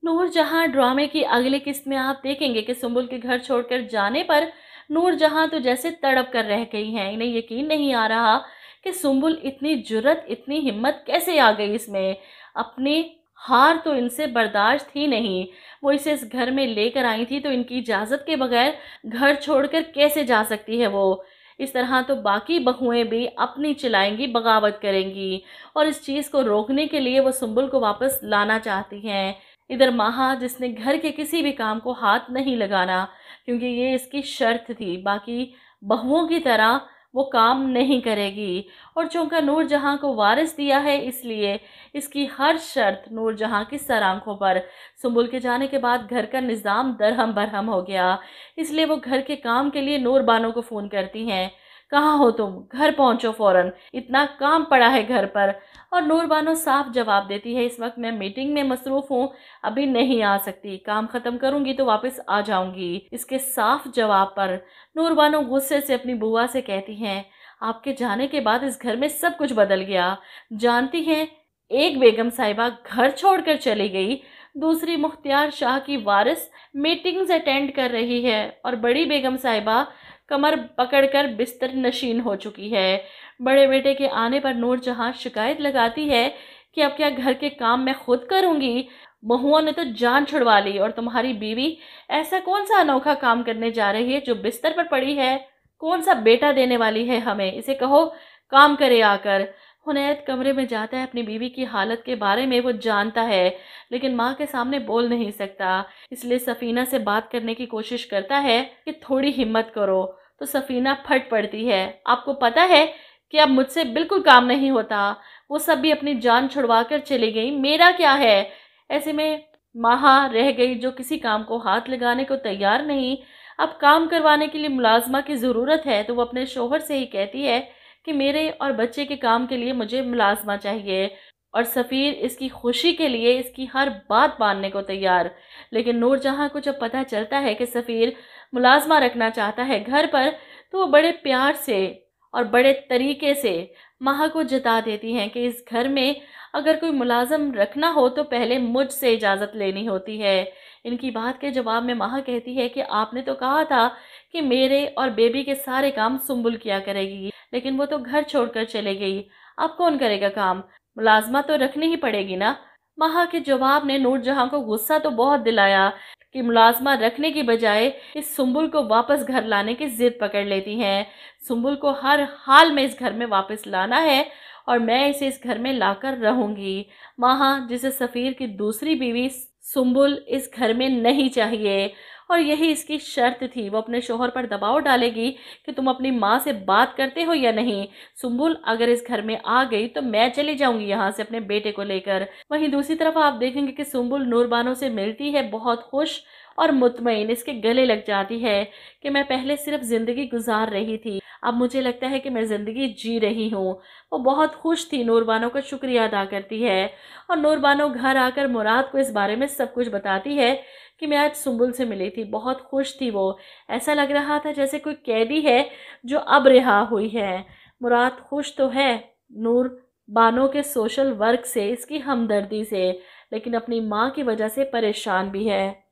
नूर जहां ड्रामे की अगली किस्त में आप देखेंगे कि सुंबुल के घर छोड़कर जाने पर नूर जहां तो जैसे तड़प कर रह गई हैं। इन्हें यकीन नहीं आ रहा कि सुंबुल इतनी जुर्रत, इतनी हिम्मत कैसे आ गई इसमें। अपनी हार तो इनसे बर्दाश्त ही नहीं। वो इसे इस घर में लेकर आई थी, तो इनकी इजाज़त के बगैर घर छोड़कर कैसे जा सकती है वो। इस तरह तो बाकी बहुएं भी अपनी चिल्लाएंगी, बगावत करेंगी, और इस चीज़ को रोकने के लिए वो सुंबुल को वापस लाना चाहती हैं। इधर माहा, जिसने घर के किसी भी काम को हाथ नहीं लगाना, क्योंकि ये इसकी शर्त थी, बाकी बहुओं की तरह वो काम नहीं करेगी। और चूंकि नूर जहां को वारिस दिया है, इसलिए इसकी हर शर्त नूर जहां की सर आंखों पर। सुंबुल के जाने के बाद घर का निज़ाम दरहम बरहम हो गया, इसलिए वो घर के काम के लिए नूर बानो को फ़ोन करती हैं। कहाँ हो तुम? घर पहुंचो फौरन, इतना काम पड़ा है घर पर। और नूर बानो साफ जवाब देती है, इस वक्त मैं मीटिंग में मसरूफ़ हूँ, अभी नहीं आ सकती, काम ख़त्म करूँगी तो वापस आ जाऊँगी। इसके साफ जवाब पर नूर बानो गुस्से से अपनी बुआ से कहती हैं, आपके जाने के बाद इस घर में सब कुछ बदल गया। जानती हैं, एक बेगम साहिबा घर छोड़कर चली गई, दूसरी मुख्तियार शाह की वारिस मीटिंग्स अटेंड कर रही है, और बड़ी बेगम साहिबा कमर पकड़कर बिस्तर नशीन हो चुकी है। बड़े बेटे के आने पर नूर जहां शिकायत लगाती है कि अब क्या घर के काम मैं खुद करूंगी? बहुओं ने तो जान छुड़वा ली, और तुम्हारी बीवी ऐसा कौन सा अनोखा काम करने जा रही है जो बिस्तर पर पड़ी है? कौन सा बेटा देने वाली है हमें? इसे कहो काम करे आकर। हुनैद कमरे में जाता है, अपनी बीवी की हालत के बारे में वो जानता है, लेकिन माँ के सामने बोल नहीं सकता, इसलिए सफीना से बात करने की कोशिश करता है कि थोड़ी हिम्मत करो। तो सफीना फट पड़ती है, आपको पता है कि अब मुझसे बिल्कुल काम नहीं होता, वो सब भी अपनी जान छुड़वा कर चली गई, मेरा क्या है? ऐसे में माहा रह गई, जो किसी काम को हाथ लगाने को तैयार नहीं। अब काम करवाने के लिए मुलाजमा की ज़रूरत है, तो वो अपने शोहर से ही कहती है कि मेरे और बच्चे के काम के लिए मुझे मुलाजमा चाहिए। और सफ़ीर इसकी खुशी के लिए इसकी हर बात मानने को तैयार। लेकिन नूरजहां को जब पता चलता है कि सफ़ीर मुलाजमा रखना चाहता है घर पर, तो वो बड़े प्यार से और बड़े तरीके से माहा को जता देती हैं कि इस घर में अगर कोई मुलाजम रखना हो तो पहले मुझसे इजाज़त लेनी होती है। इनकी बात के जवाब में माहा कहती है कि आपने तो कहा था कि मेरे और बेबी के सारे काम सुंबुल किया करेगी, लेकिन वो तो घर छोड़कर चले गई, अब कौन करेगा काम? मुलाजमा तो रखनी ही पड़ेगी ना। माहा के जवाब ने नूरजहां को गुस्सा तो बहुत दिलाया कि मुलाजमा रखने की बजाय इस सुंबुल को वापस घर लाने की जिद पकड़ लेती हैं। सुंबुल को हर हाल में इस घर में वापस लाना है, और मैं इसे इस घर में लाकर रहूंगी। माहा, जिसे सफ़ीर की दूसरी बीवी सुंबुल इस घर में नहीं चाहिए, और यही इसकी शर्त थी। वो अपने शोहर पर दबाव डालेगी कि तुम अपनी माँ से बात करते हो या नहीं। सुंबुल अगर इस घर में आ गई तो मैं चली जाऊंगी यहाँ से अपने बेटे को लेकर। वहीं दूसरी तरफ आप देखेंगे कि सुंबुल नूरबानो से मिलती है, बहुत खुश और मुतमईन, इसके गले लग जाती है कि मैं पहले सिर्फ ज़िंदगी गुजार रही थी, अब मुझे लगता है कि मैं ज़िंदगी जी रही हूँ। वो बहुत खुश थी, नूरबानो का शुक्रिया अदा करती है, और नूरबानो घर आकर मुराद को इस बारे में सब कुछ बताती है कि मैं आज सुंबुल से मिली थी, बहुत खुश थी वो, ऐसा लग रहा था जैसे कोई कैदी है जो अब रिहा हुई है। मुराद खुश तो है नूर बानो के सोशल वर्क से, इसकी हमदर्दी से, लेकिन अपनी माँ की वजह से परेशान भी है।